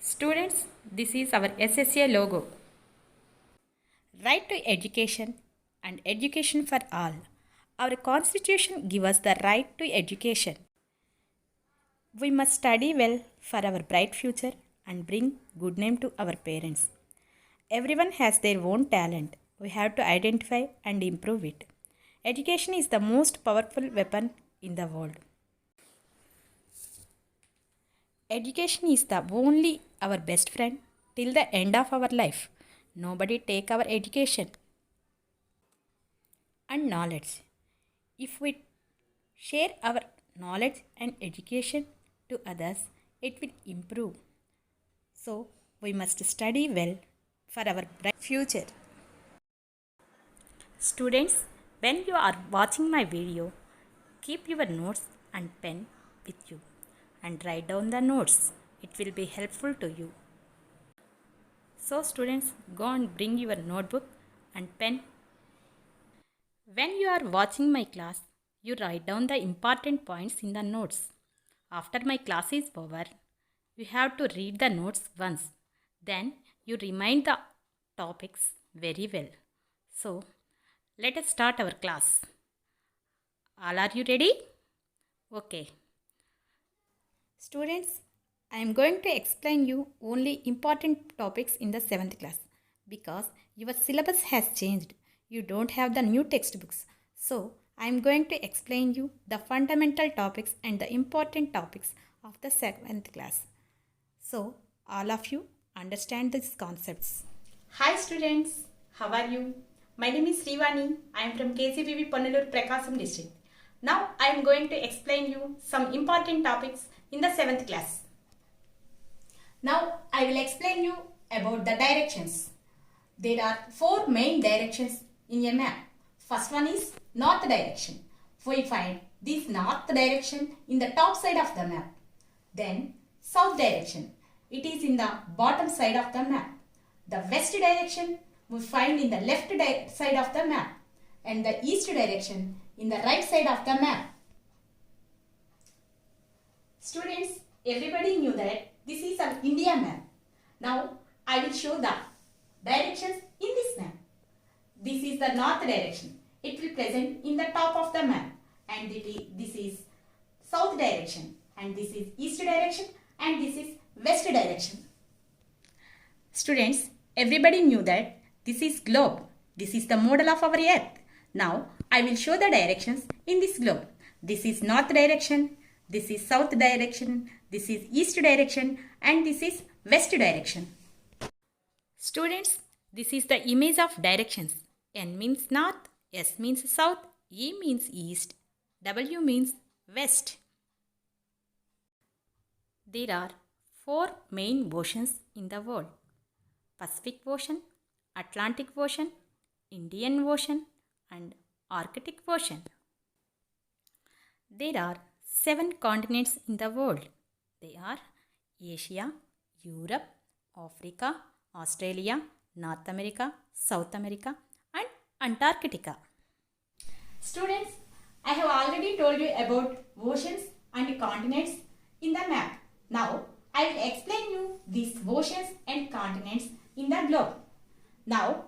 Students, this is our SSA logo. Right to education and education for all. Our constitution gives us the right to education. We must study well for our bright future and bring good name to our parents. Everyone has their own talent. We have to identify and improve it. Education is the most powerful weapon in the world. Education is the only our best friend till the end of our life. Nobody take our education and knowledge. If we share our knowledge and education to others, it will improve. So we must study well for our bright future. Students, when you are watching my video, keep your notes and pen with you and write down the notes. It will be helpful to you. So students, go and bring your notebook and pen. When you are watching my class, you write down the important points in the notes. After my class is over, you have to read the notes once. Then you remind the topics very well. So, let us start our class. All are you ready? Okay. Students, I am going to explain you only important topics in the 7th class because your syllabus has changed. You don't have the new textbooks. So, I am going to explain you the fundamental topics and the important topics of the 7th class. So, all of you understand these concepts. Hi students, how are you? My name is Srivani. I am from KCBB Pannalur Prakasam district. Now, I am going to explain you some important topics in the 7th class. Now, I will explain you about the directions. There are 4 main directions in a map. First one is north direction. We find this north direction in the top side of the map. Then south direction. It is in the bottom side of the map. The west direction we find in the left side of the map. And the east direction in the right side of the map. Students, everybody knew that this is an India map. Now, I will show the directions in this map. This is the north direction. It will present in the top of the map. And this is south direction. And this is east direction. And this is west direction. Students, everybody knew that this is globe. This is the model of our earth. Now, I will show the directions in this globe. This is north direction. This is south direction. This is east direction. And this is west direction. Students, this is the image of directions. N means north, S means south, E means east, W means west. There are 4 main oceans in the world: Pacific Ocean, Atlantic Ocean, Indian Ocean, and Arctic Ocean. There are 7 continents in the world. They are Asia, Europe, Africa, Australia, North America, South America, and Antarctica. Students, I have already told you about oceans and continents in the map. Now, I will explain you these oceans and continents in the globe. Now,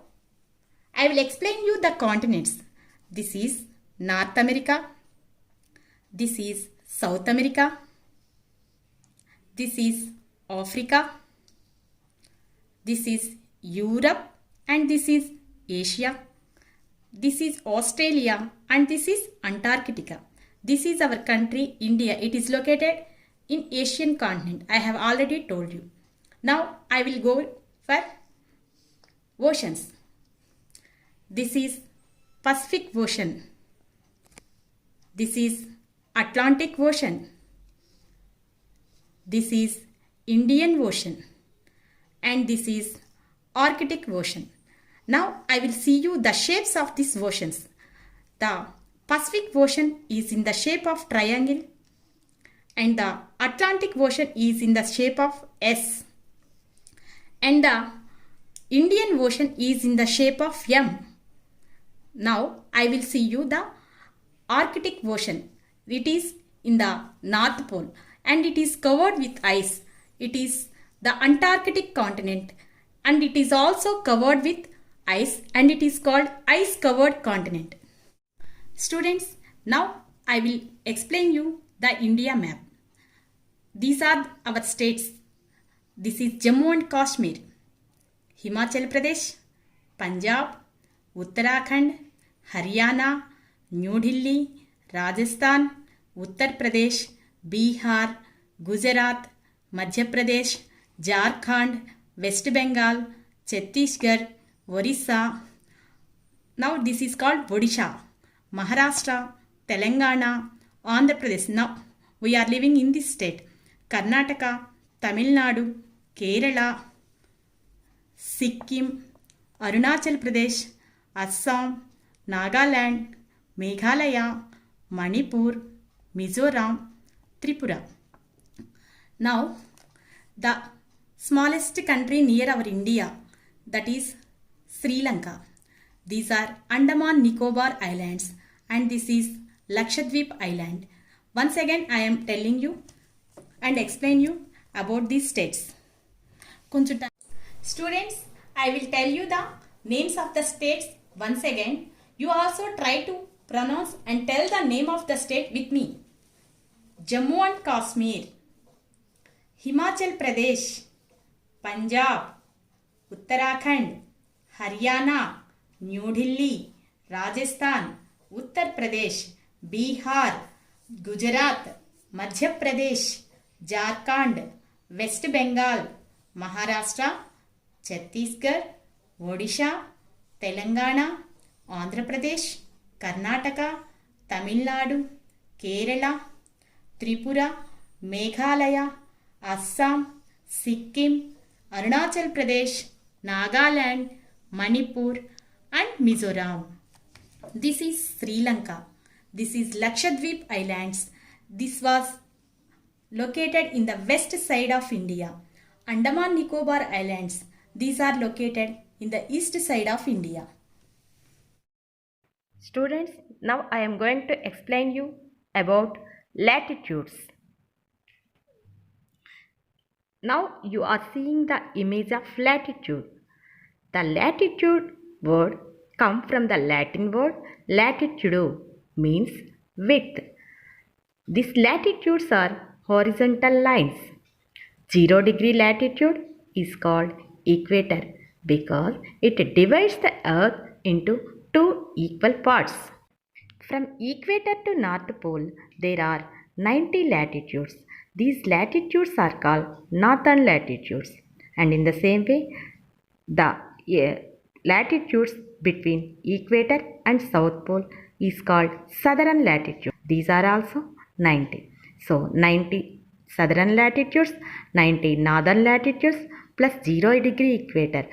I will explain you the continents. This is North America. This is South America. This is Africa. This is Europe and this is Asia. This is Australia and this is Antarctica. This is our country, India. It is located in Asian continent. I have already told you. Now I will go for oceans. This is Pacific Ocean. This is Atlantic Ocean. This is Indian Ocean. And this is Arctic Ocean. Now I will see you the shapes of these oceans. The Pacific Ocean is in the shape of triangle and the Atlantic Ocean is in the shape of S. And the Indian Ocean is in the shape of M. Now I will see you the Arctic Ocean. It is in the North Pole and it is covered with ice. It is the Antarctic continent, and it is also covered with ice, and it is called ice covered continent. Students, now I will explain you the India map. These are our states. This is Jammu and Kashmir, Himachal Pradesh, Punjab, Uttarakhand, Haryana, New Delhi, Rajasthan, Uttar Pradesh, Bihar, Gujarat, Madhya Pradesh, Jharkhand, West Bengal, Chhattisgarh, Orissa. Now this is called Odisha, Maharashtra, Telangana, Andhra Pradesh. Now we are living in this state. Karnataka, Tamil Nadu, Kerala, Sikkim, Arunachal Pradesh, Assam, Nagaland, Meghalaya, Manipur, Mizoram, Tripura. Now, the smallest country near our India, that is Sri Lanka. These are Andaman Nicobar Islands, and this is Lakshadweep Island. Once again, I am telling you and explain you about these states. Students, I will tell you the names of the states once again. You also try to pronounce and tell the name of the state with me. Jammu and Kashmir, Himachal Pradesh, Punjab, Uttarakhand, Haryana, New Delhi, Rajasthan, Uttar Pradesh, Bihar, Gujarat, Madhya Pradesh, Jharkhand, West Bengal, Maharashtra, Chhattisgarh, Odisha, Telangana, Andhra Pradesh, Karnataka, Tamil Nadu, Kerala, Tripura, Meghalaya, Assam, Sikkim, Arunachal Pradesh, Nagaland, Manipur and Mizoram. This is Sri Lanka. This is Lakshadweep Islands. This was located in the west side of India. Andaman Nicobar Islands. These are located in the east side of India. Students, now I am going to explain you about latitudes. Now you are seeing the image of latitude. The latitude word comes from the Latin word latitudo, means width. These latitudes are horizontal lines. 0 degree latitude is called equator because it divides the earth into two equal parts. From equator to North Pole, there are 90 latitudes. These latitudes are called northern latitudes. And in the same way, the latitudes between equator and South Pole is called southern latitude. These are also 90. So 90 southern latitudes, 90 northern latitudes plus 0 degree equator.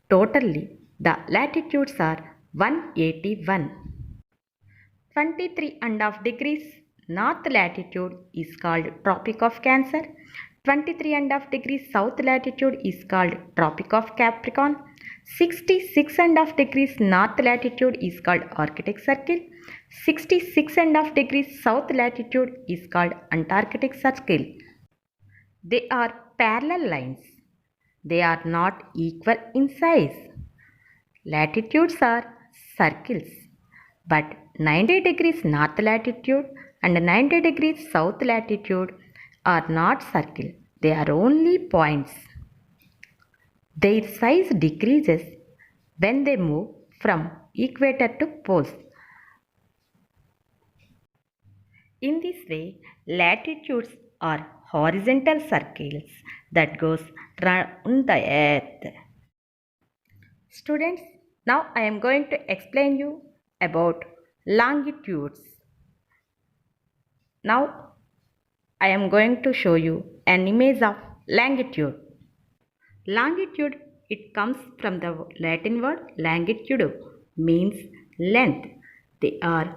Totally, the latitudes are 181. 23.5 degrees north latitude is called Tropic of Cancer. 23.5 degrees south latitude is called Tropic of Capricorn. 66.5 degrees north latitude is called Arctic Circle. 66.5 degrees south latitude is called Antarctic Circle. They are parallel lines. They are not equal in size. Latitudes are circles, but 90 degrees north latitude and 90 degrees south latitude are not circle. They are only points. Their size decreases when they move from equator to poles. In this way, latitudes are horizontal circles that goes round the earth. Students, now I am going to explain you about longitudes. Now I am going to show you an image of longitude. Longitude, it comes from the Latin word longitudo, means length. They are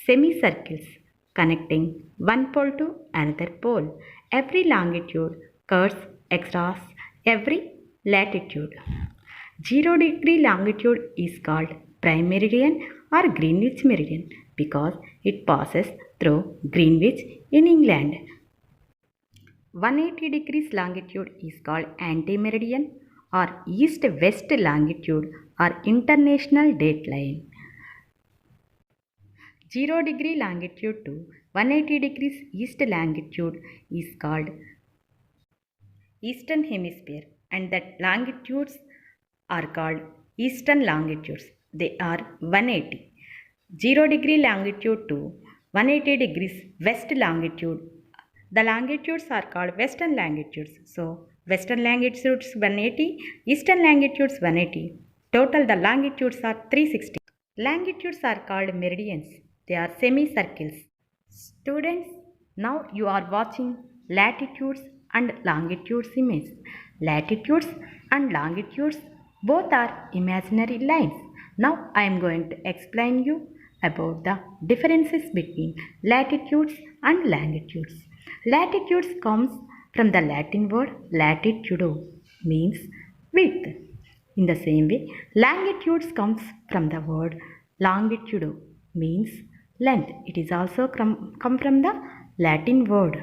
semicircles connecting one pole to another pole. Every longitude curves across every latitude. 0 degree longitude is called prime meridian or Greenwich meridian because it passes through Greenwich in England. 180 degrees longitude is called anti-meridian or east-west longitude or international dateline. 0 degree longitude to 180 degrees east longitude is called eastern hemisphere and that longitudes are called eastern longitudes. They are 180. 0 degree longitude to 180 degrees west longitude. The longitudes are called western longitudes. So, western longitudes 180, eastern longitudes 180. Total the longitudes are 360. Longitudes are called meridians. They are semicircles. Students, now you are watching latitudes and longitudes image. Latitudes and longitudes both are imaginary lines. Now I am going to explain you about the differences between latitudes and longitudes. Latitudes comes from the Latin word latitudo, means width. In the same way, longitudes comes from the word longitudo, means length. It is also come from the Latin word.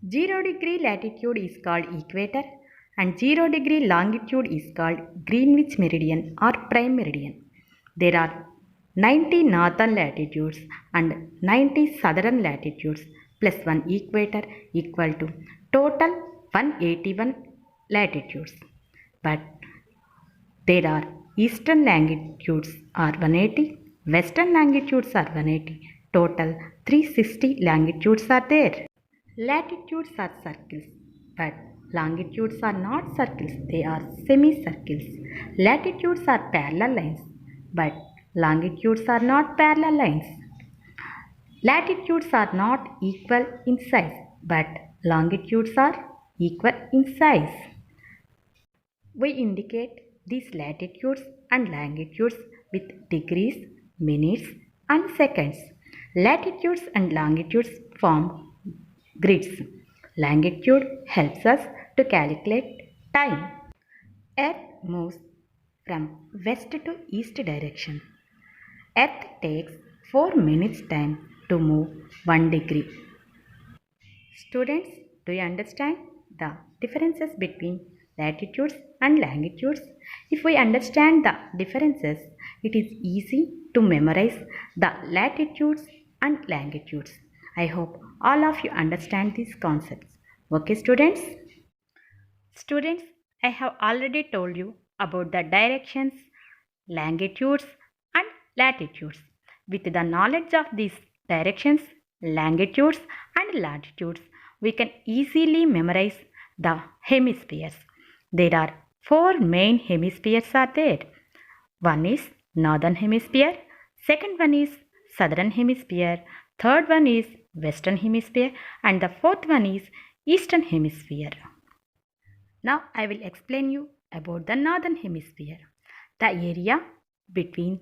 0 degree latitude is called equator and 0 degree longitude is called Greenwich meridian or prime meridian. There are 90 northern latitudes and 90 southern latitudes plus 1 equator equal to total 181 latitudes. But there are eastern longitudes are 180, western longitudes are 180, total 360 longitudes are there. Latitudes are circles, but longitudes are not circles, they are semicircles. Latitudes are parallel lines, but longitudes are not parallel lines. Latitudes are not equal in size, but longitudes are equal in size. We indicate these latitudes and longitudes with degrees, minutes, and seconds. Latitudes and longitudes form grids. Longitude helps us to calculate time. Earth moves from west to east direction. Earth takes 4 minutes time to move 1 degree. Students, do you understand the differences between latitudes and longitudes? If we understand the differences, it is easy to memorize the latitudes and longitudes. I hope all of you understand these concepts. Okay, students? Students, I have already told you about the directions, longitudes, and latitudes. With the knowledge of these directions, longitudes, and latitudes, we can easily memorize the hemispheres. There are 4 main hemispheres are there. One is northern hemisphere, second one is southern hemisphere, third one is western hemisphere, and the fourth one is eastern hemisphere. Now I will explain you about the northern hemisphere. The area between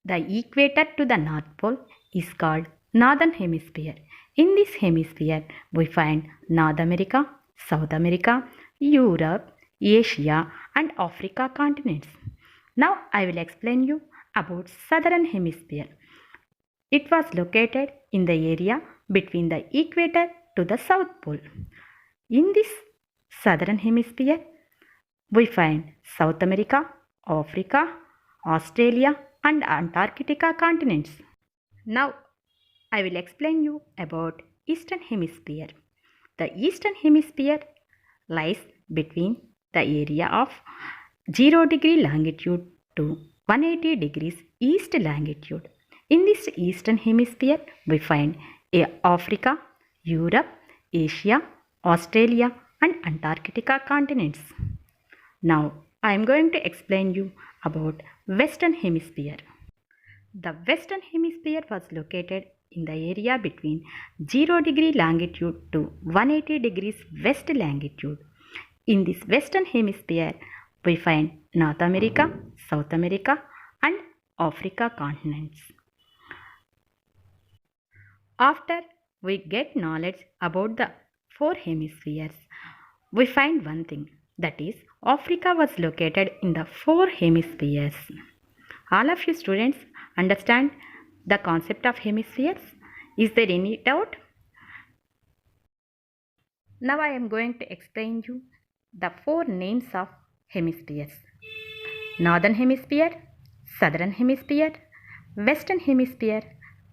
the equator to the North Pole is called northern hemisphere. In this hemisphere, we find North America, South America, Europe, Asia, and Africa continents. Now I will explain you about southern hemisphere. It was located in the area between the equator to the South Pole. In this southern hemisphere, we find South America, Africa, Australia, and Antarctica continents. Now I will explain you about eastern hemisphere. The eastern hemisphere lies between the area of 0 degree longitude to 180 degrees east longitude. In this eastern hemisphere, we find Africa, Europe, Asia, Australia, and Antarctica continents. Now I am going to explain you about western hemisphere. The western hemisphere was located in the area between 0 degree longitude to 180 degrees west longitude. In this western hemisphere, we find North America, South America, and Africa continents. After we get knowledge about the 4 hemispheres, we find one thing, that is Africa was located in the 4 hemispheres. All of you students understand the concept of hemispheres? Is there any doubt? Now I am going to explain you the four names of hemispheres. Northern Hemisphere, Southern Hemisphere, Western Hemisphere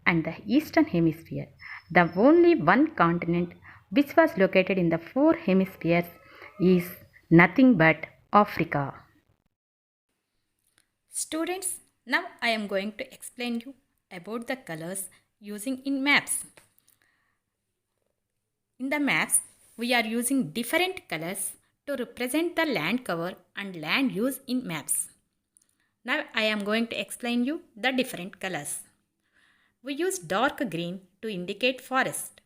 and the Eastern Hemisphere. The only one continent which was located in the four hemispheres is nothing but Africa. Students, now I am going to explain you about the colors using in maps. In the maps, we are using different colors to represent the land cover and land use in maps. Now I am going to explain you the different colors. We use dark green to indicate forest.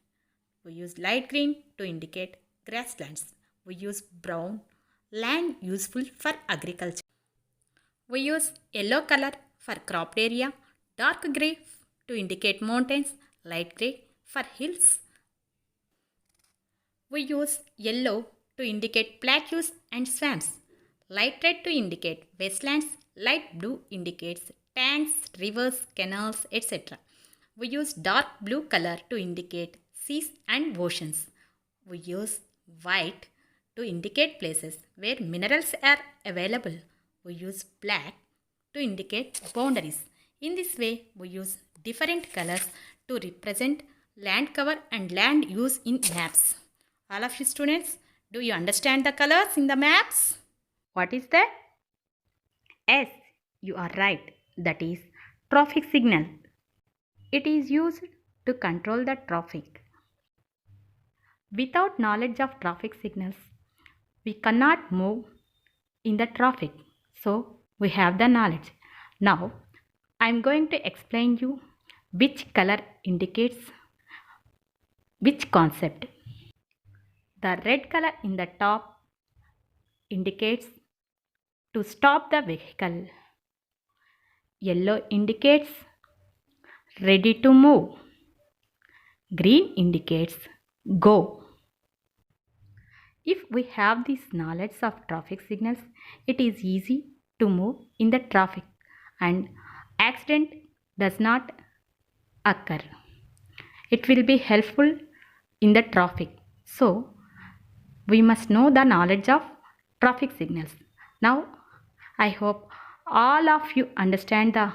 We use light green to indicate grasslands. We use brown, land useful for agriculture. We use yellow color for cropped area, dark grey to indicate mountains, light grey for hills. We use yellow to indicate plateaus and swamps, light red to indicate wastelands, light blue indicates tanks, rivers, canals, etc. We use dark blue color to indicate seas and oceans. We use white to indicate places where minerals are available. We use black to indicate boundaries. In this way, we use different colors to represent land cover and land use in maps. All of you students, do you understand the colors in the maps? What is that? Yes, you are right. That is traffic signal. It is used to control the traffic. Without knowledge of traffic signals, we cannot move in the traffic. So we have the knowledge. Now I am going to explain you which color indicates which concept. The red color in the top indicates to stop the vehicle. Yellow indicates ready to move. Green indicates go. If we have this knowledge of traffic signals, it is easy to move in the traffic and accident does not occur. It will be helpful in the traffic. So, we must know the knowledge of traffic signals. Now, I hope all of you understand the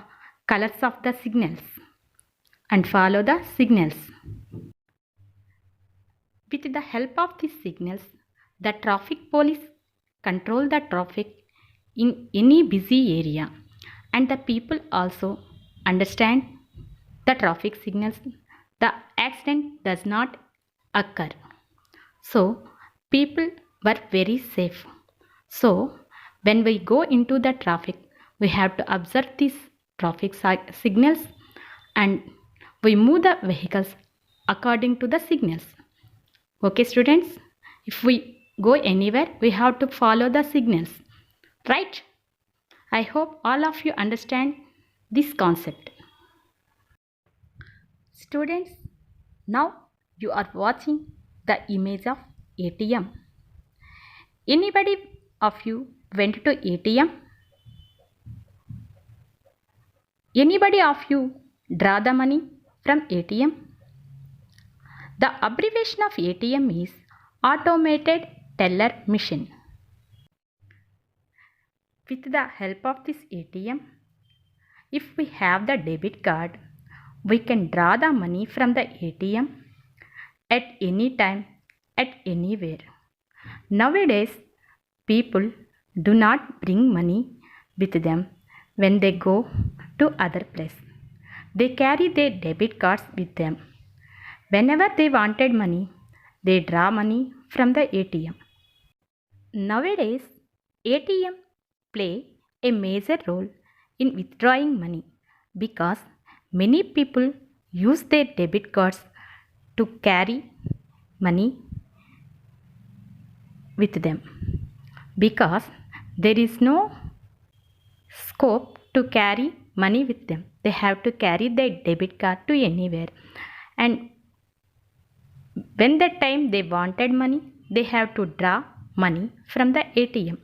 colors of the signals and follow the signals. With the help of these signals, the traffic police control the traffic in any busy area and the people also understand the traffic signals. The accident does not occur. So, people were very safe. So, when we go into the traffic, we have to observe these traffic signals and we move the vehicles according to the signals. Okay, students, if we go anywhere, we have to follow the signals, right? I hope all of you understand this concept. Students, now you are watching the image of ATM. Anybody of you went to ATM? Anybody of you draw the money from ATM? The abbreviation of ATM is Automated Teller Machine. With the help of this ATM, if we have the debit card, we can draw the money from the ATM at any time, at anywhere. Nowadays, people do not bring money with them when they go to other place. They carry their debit cards with them. Whenever they wanted money, they draw money from the ATM. Nowadays, ATM play a major role in withdrawing money because many people use their debit cards to carry money with them because there is no scope to carry money with them. They have to carry their debit card to anywhere, and when the time they wanted money, they have to draw money from the ATM.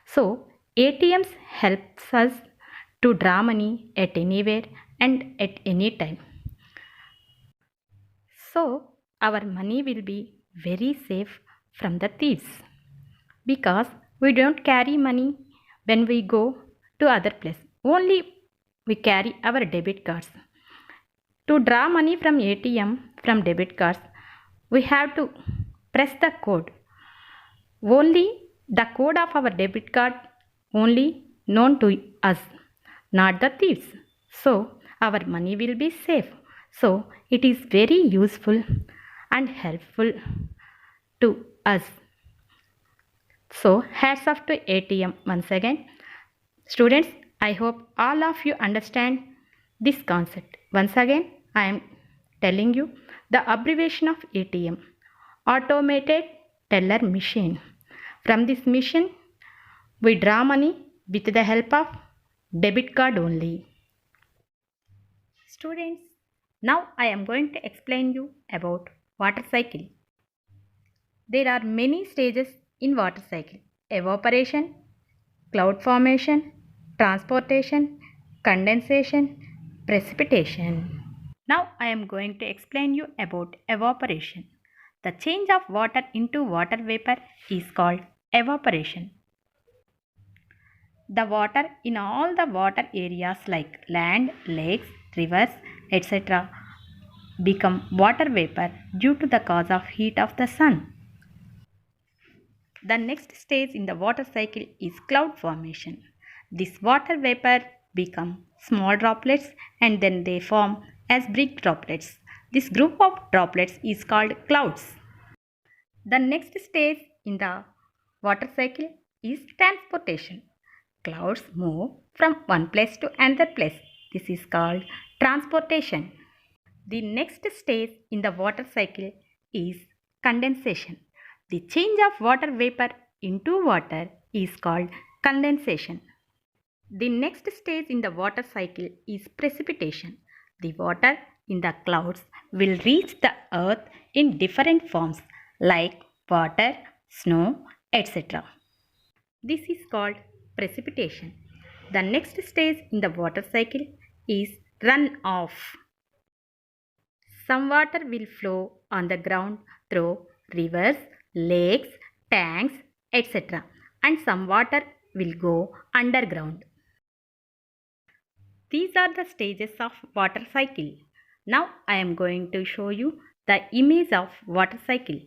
So ATMs helps us to draw money at anywhere and at any time. So our money will be very safe from the thieves, because we don't carry money when we go to other place. Only we carry our debit cards. To draw money from ATM from debit cards, we have to press the code. Only the code of our debit card only known to us, not the thieves. So our money will be safe. So it is very useful and helpful to us. So hats off to ATM once again. Students, I hope all of you understand this concept. Once again, I am telling you the abbreviation of ATM, Automated Teller Machine. From this machine, we draw money with the help of debit card only. Students, now I am going to explain you about water cycle. There are many stages in water cycle: evaporation, cloud formation, transportation, condensation, precipitation. Now I am going to explain you about evaporation. The change of water into water vapor is called evaporation. The water in all the water areas like land, lakes, rivers, etc. become water vapor due to the cause of heat of the sun. The next stage in the water cycle is cloud formation. This water vapor become small droplets and then they form as big droplets. This group of droplets is called clouds. The next stage in the water cycle is transportation. Clouds move from one place to another place. This is called transportation. The next stage in the water cycle is condensation. The change of water vapor into water is called condensation. The next stage in the water cycle is precipitation. The water in the clouds will reach the earth in different forms like water, snow, etc. This is called precipitation. The next stage in the water cycle is runoff. Some water will flow on the ground through rivers, lakes, tanks, etc. and some water will go underground. These are the stages of water cycle. Now I am going to show you the image of water cycle.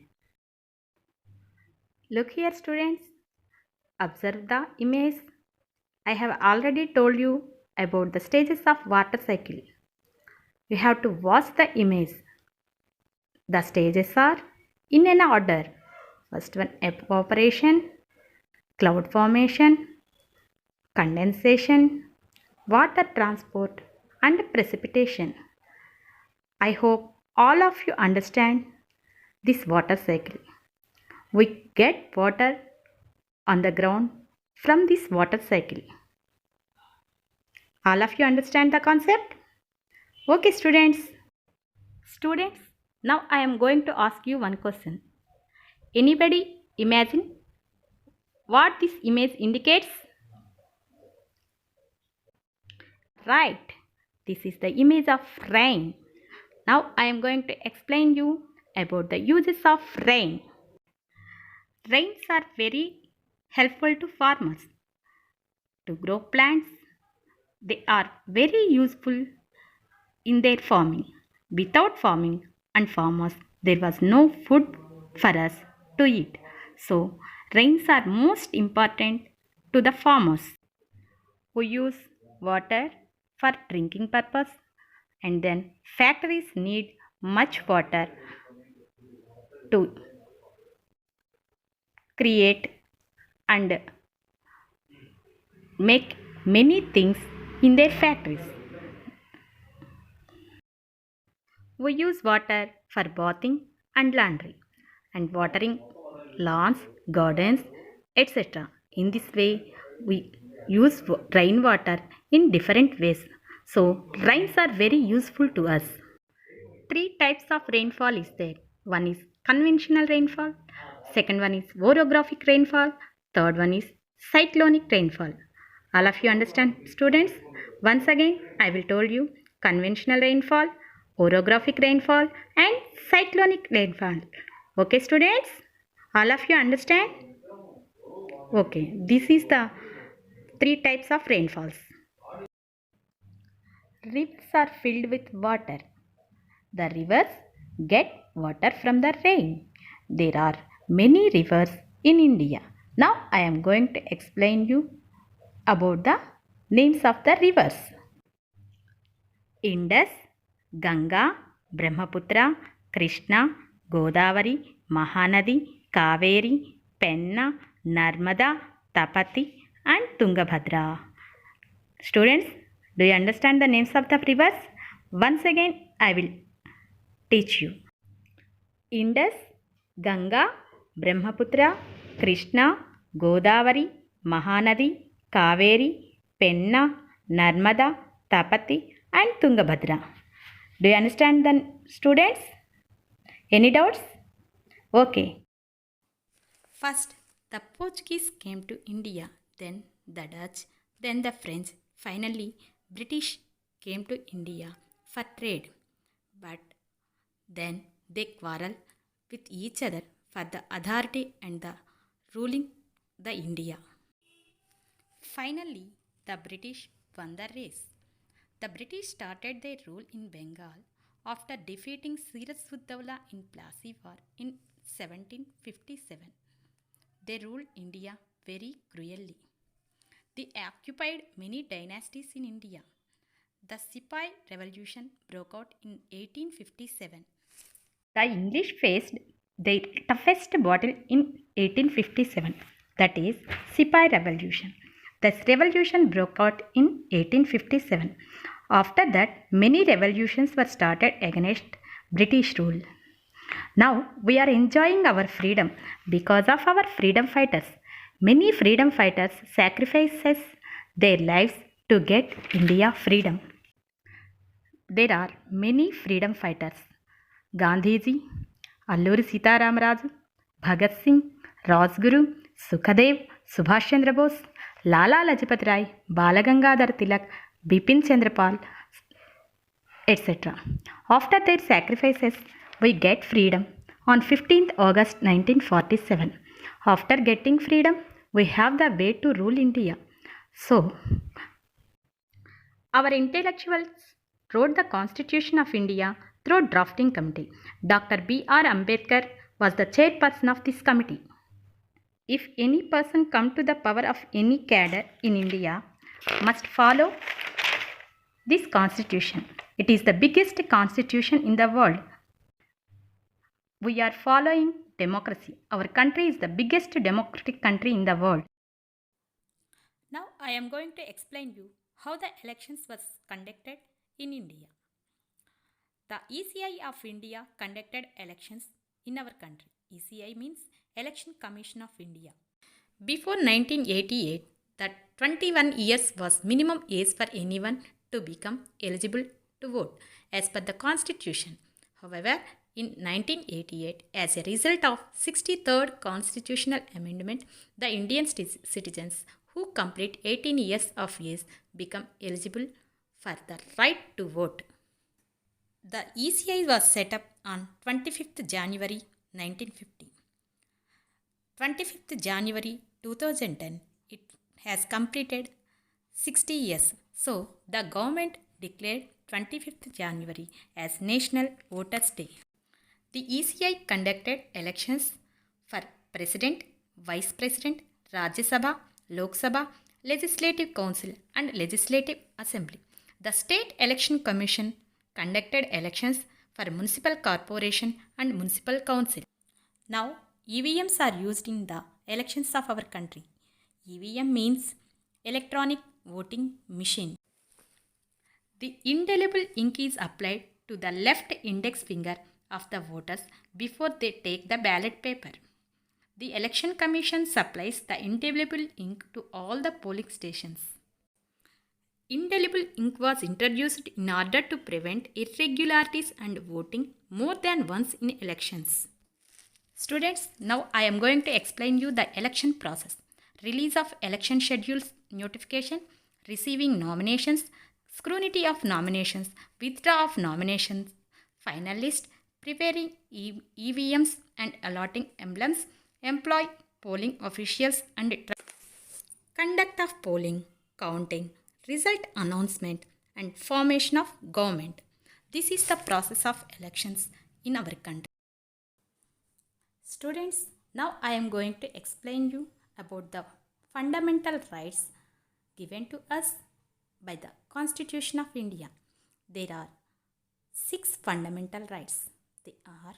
Look here students. Observe the image. I have already told you about the stages of water cycle. You have to watch the image. The stages are in an order. First one, evaporation, cloud formation, condensation, water transport and precipitation. I hope all of you understand this water cycle. We get water on the ground from this water cycle. All of you understand the concept? Okay students. Students, now I am going to ask you one question. Anybody imagine what this image indicates? Right, this is the image of rain. Now I am going to explain you about the uses of rain. Rains are very helpful to farmers to grow plants. They are very useful in their farming. Without farming and farmers, there was no food for us to eat. So, rains are most important to the farmers who use water for drinking purpose, and then factories need much water to create and make many things in their factories. We use water for bathing and laundry and watering lawns, gardens, etc. In this way, we use rainwater in different ways. So, rains are very useful to us. Three types of rainfall is there. One is conventional rainfall, second one is orographic rainfall, third one is cyclonic rainfall. All of you understand students? Once again, I will tell you conventional rainfall, orographic rainfall and cyclonic rainfall. Okay students? All of you understand? Okay, this is the three types of rainfalls. Rivers are filled with water. The rivers get water from the rain. There are many rivers in India. Now I am going to explain you about the names of the rivers. Indus, Ganga, Brahmaputra, Krishna, Godavari, Mahanadi, Kaveri, Penna, Narmada, Tapati and Tungabhadra. Students, do you understand the names of the rivers? Once again, I will teach you. Indus, Ganga, Brahmaputra, Krishna, Godavari, Mahanadi, Kaveri, Penna, Narmada, Tapati and Tungabhadra. Do you understand the students? Any doubts? Okay. First, the Portuguese came to India, then the Dutch, then the French, finally British came to India for trade. But then they quarreled with each other for the authority and the ruling the India. Finally, the British won the race. The British started their rule in Bengal after defeating Siraj-ud-Dawla in Plassey War in 1757. They ruled India very cruelly. They occupied many dynasties in India. The Sipai Revolution broke out in 1857. The English faced their toughest battle in 1857, that is, Sipai Revolution. This revolution broke out in 1857. After that, many revolutions were started against British rule. Now we are enjoying our freedom because of our freedom fighters. Many freedom fighters sacrifices their lives to get India freedom. There are many freedom fighters. Gandhiji, Alluri Sitaramraju, Bhagat Singh, Rajguru, Sukhadev, Subhash Chandra Bose, Lala Lajpat Rai, Balagangadhar Tilak, Bipin Chandrapal, etc. After their sacrifices, we get freedom on 15th August 1947. After getting freedom, we have the way to rule India. So, our intellectuals wrote the Constitution of India through drafting committee. Dr. B.R. Ambedkar was the chairperson of this committee. If any person come to the power of any cadre in India, must follow this constitution. It is the biggest constitution in the world. We are following democracy. Our country is the biggest democratic country in the world. Now I am going to explain you how the elections was conducted in India. The ECI of India conducted elections in our country. ECI means Election Commission of India. Before 1988, the 21 years was minimum age for anyone to become eligible to vote as per the constitution. However, in 1988, as a result of 63rd constitutional amendment, the Indian citizens who complete 18 years of age become eligible for the right to vote. The ECI was set up on 25th January 1950. 25th January 2010, it has completed 60 years. So, the government declared 25th January as National Voters' Day. The ECI conducted elections for President, Vice President, Rajya Sabha, Lok Sabha, Legislative Council and Legislative Assembly. The State Election Commission conducted elections for Municipal Corporation and Municipal Council. Now, EVMs are used in the elections of our country. EVM means Electronic Voting Machine. The indelible ink is applied to the left index finger of the voters before they take the ballot paper. The Election Commission supplies the indelible ink to all the polling stations. Indelible ink was introduced in order to prevent irregularities and voting more than once in elections. Students, now I am going to explain you the election process. Release of election schedules notification, receiving nominations, scrutiny of nominations, withdrawal of nominations, final list, preparing EVMs and allotting emblems, employ polling officials and conduct of polling, counting, result announcement, and formation of government. This is the process of elections in our country. Students, now I am going to explain you about the fundamental rights given to us by the Constitution of India. There are 6 fundamental rights. They are: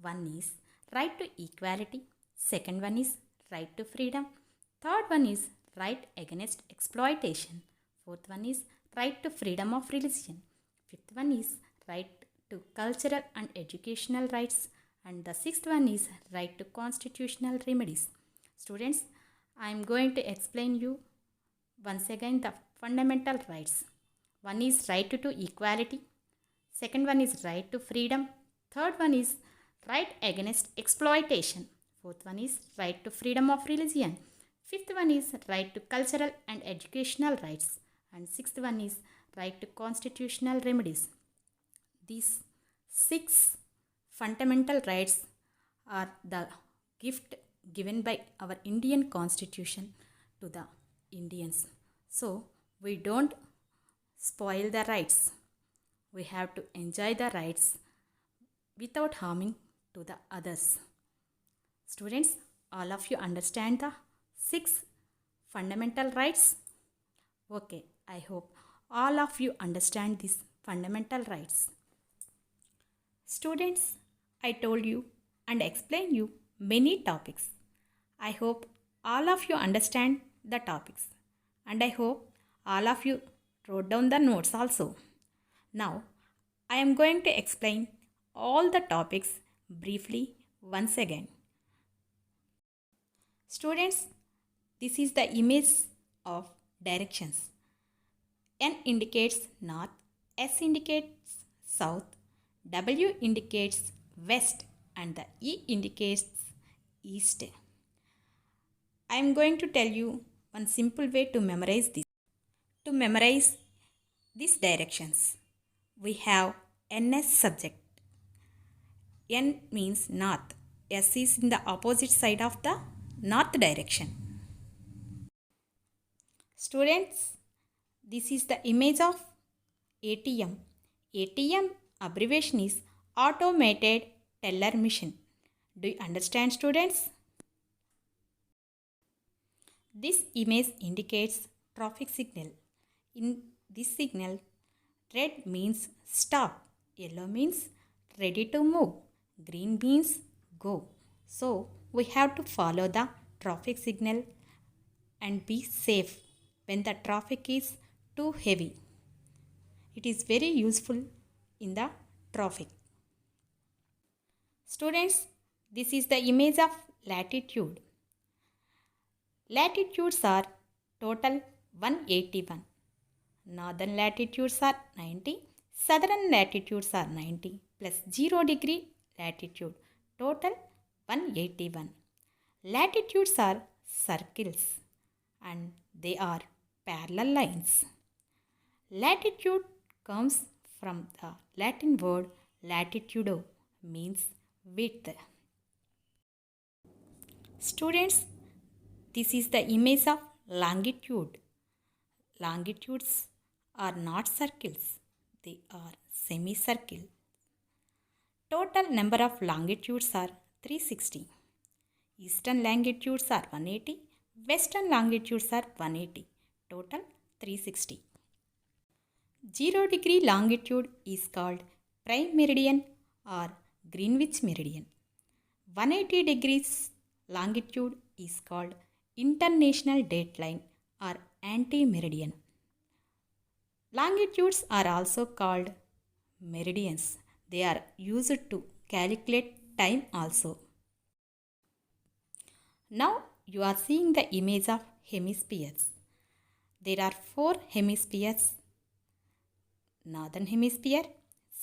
one is right to equality, second one is right to freedom, third one is right against exploitation, fourth one is right to freedom of religion, fifth one is right to cultural and educational rights, and the sixth one is right to constitutional remedies. Students, I am going to explain you once again the fundamental rights. One is right to equality, second one is right to freedom, third one is right against exploitation, fourth one is right to freedom of religion, fifth one is right to cultural and educational rights, and sixth one is right to constitutional remedies. These 6 fundamental rights are the gift given by our Indian Constitution to the Indians. So we don't spoil the rights. We have to enjoy the rights without harming to the others. Students, all of you understand the 6 fundamental rights? Okay, I hope all of you understand these fundamental rights. Students, I told you and explained you many topics. I hope all of you understand the topics, and I hope all of you wrote down the notes also. Now, I am going to explain all the topics briefly once again. Students, this is the image of directions. N indicates north, S indicates south, W indicates west, and the E indicates east. I am going to tell you one simple way to memorize this. To memorize these directions, we have NS subject. N means north. S is in the opposite side of the north direction. Students, this is the image of ATM. ATM abbreviation is Automated Teller Machine. Do you understand, students? This image indicates traffic signal. In this signal, red means stop, yellow means ready to move, green means go. So we have to follow the traffic signal and be safe when the traffic is too heavy. It is very useful in the traffic. Students, this is the image of latitude. Latitudes are total 181. Northern latitudes are 90, southern latitudes are 90 plus 0 degree latitude, total 181. Latitudes are circles and they are parallel lines. Latitude comes from the Latin word latitudo, means width. Students, this is the image of longitude. Longitudes are not circles, they are semicircle. Total number of longitudes are 360. Eastern longitudes are 180, western longitudes are 180, total 360. 0 degree longitude is called prime meridian or Greenwich meridian. 180 degrees longitude is called international dateline or anti-meridian. Longitudes are also called meridians. They are used to calculate time also. Now you are seeing the image of hemispheres. There are 4 hemispheres: Northern Hemisphere,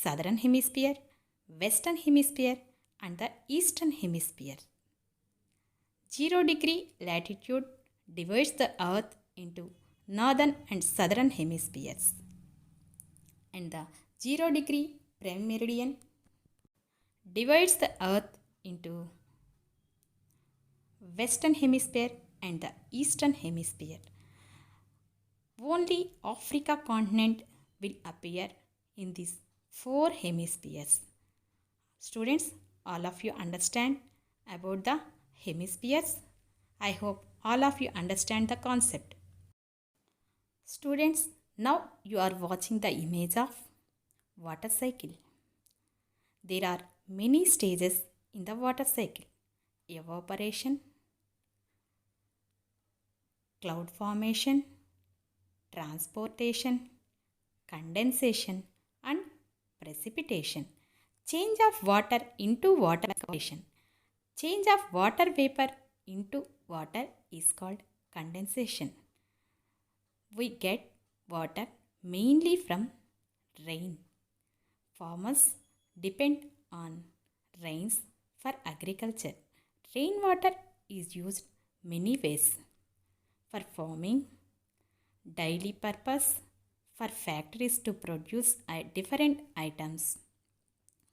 Southern Hemisphere, Western Hemisphere, and the Eastern Hemisphere. 0 degree latitude divides the earth into northern and southern hemispheres, and the 0 degree prime meridian divides the earth into Western Hemisphere and the Eastern Hemisphere. Only Africa continent will appear in these four hemispheres. Students, all of you understand about the hemispheres? I hope all of you understand the concept. Students, now you are watching the image of water cycle. There are many stages in the water cycle: evaporation, cloud formation, transportation, condensation, and precipitation. Change of water into water evaporation. Change of water vapor into water is called condensation. We get water mainly from rain. Farmers depend on rains for agriculture. Rainwater is used many ways: for farming, daily purpose, for factories to produce different items.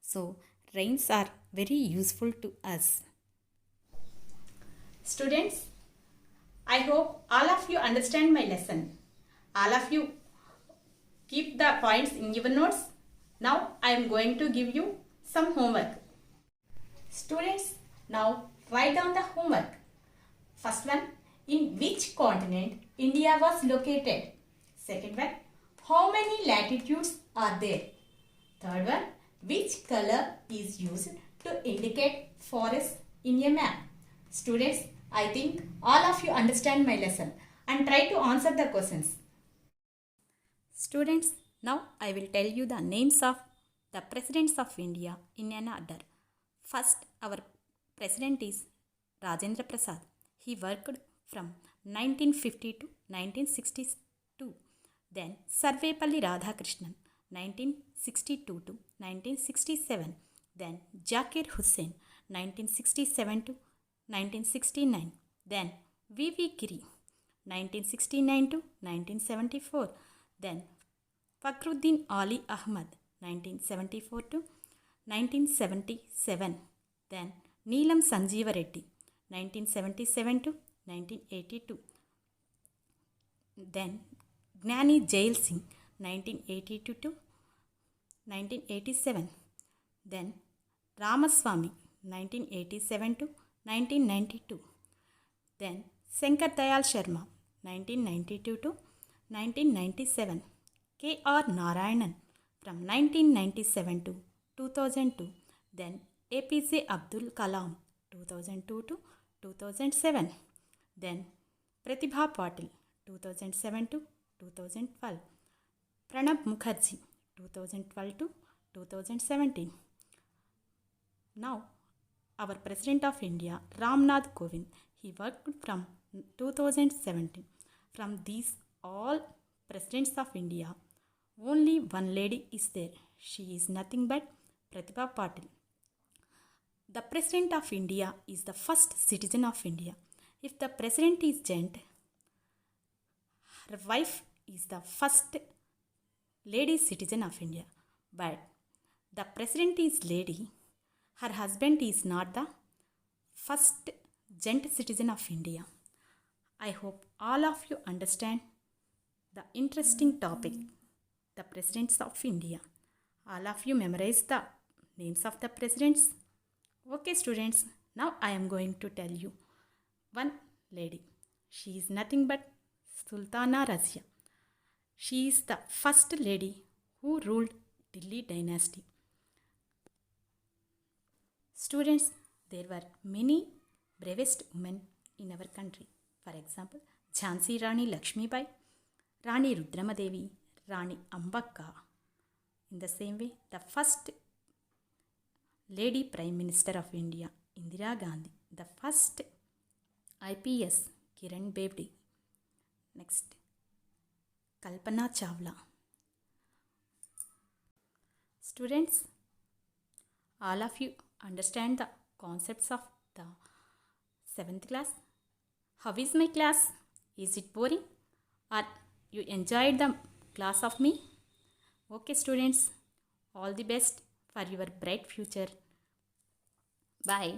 So, rains are very useful to us. Students, I hope all of you understand my lesson. All of you keep the points in your notes. Now I am going to give you some homework. Students, now write down the homework. First one, in which continent India was located? Second one, how many latitudes are there? Third one, which color is used to indicate forest in a map? Students, I think all of you understand my lesson and try to answer the questions. Students, now I will tell you the names of the presidents of India in an order. First, our president is Rajendra Prasad. He worked from 1950 to 1962. Then Sarvepalli Radhakrishnan, 1962 to 1967. Then Zakir Hussain, 1967 to 1969. Then V.V. Giri, 1969 to 1974. Then Fakhruddin Ali Ahmad, 1974 to 1977. Then Neelam Sanjeeva Reddy, 1977 to 1982. Then Gnani Jail Singh, 1982 to 1987. Then Ramaswamy, 1987 to 1992. Then Shankar Dayal Sharma, 1992 to 1997. K.R. Narayanan from 1997 to 2002. Then APJ Abdul Kalam, 2002 to 2007. Then Pratibha Patil, 2007 to 2012. Pranab Mukherjee, 2012 to 2017. Now, our President of India, Ramnath Kovind, he worked from 2017. From these all Presidents of India, only one lady is there. She is nothing but Pratibha Patil. The President of India is the first citizen of India. If the President is gent, her wife is the first lady citizen of India. But the President is lady, her husband is not the first gent citizen of India. I hope all of you understand the interesting topic, the Presidents of India. All of you memorize the names of the presidents. Okay, students, now I am going to tell you one lady. She is nothing but Sultana Razia. She is the first lady who ruled Delhi dynasty. Students, there were many bravest women in our country. For example, Jhansi Rani Lakshmibai, Rani Rudramadevi, Rani Ambakka. In the same way, the first Lady Prime Minister of India, Indira Gandhi. The first IPS, Kiran Bedi. Next, Kalpana Chawla. Students, all of you understand the concepts of the 7th class? How is my class? Is it boring? Or you enjoyed the class of me? Okay, students, all the best for your bright future. Bye.